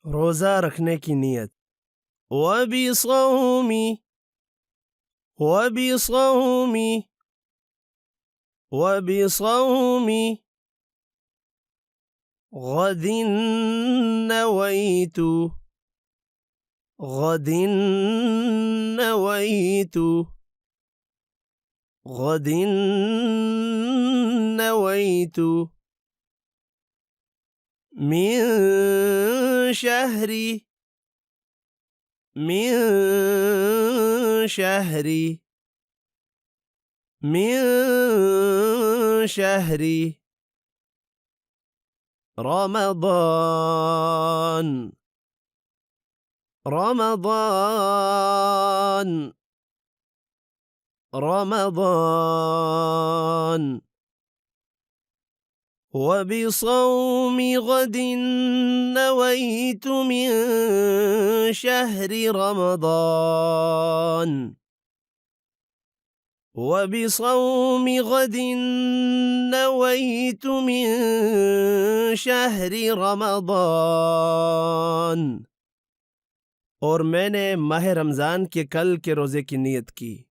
रोजा रखने की नियत। वबिसौमी वबिसौमी वबिसौमी गदिन नवैतु गदिन नवैतु गदिन नवैतु من شهري من شهري من شهري رمضان رمضان رمضان وبصوم غد نويت من شهر رمضان وبصوم غد نويت من شهر رمضان और मैंने माह रमज़ान के कल के रोज़े की नियत की।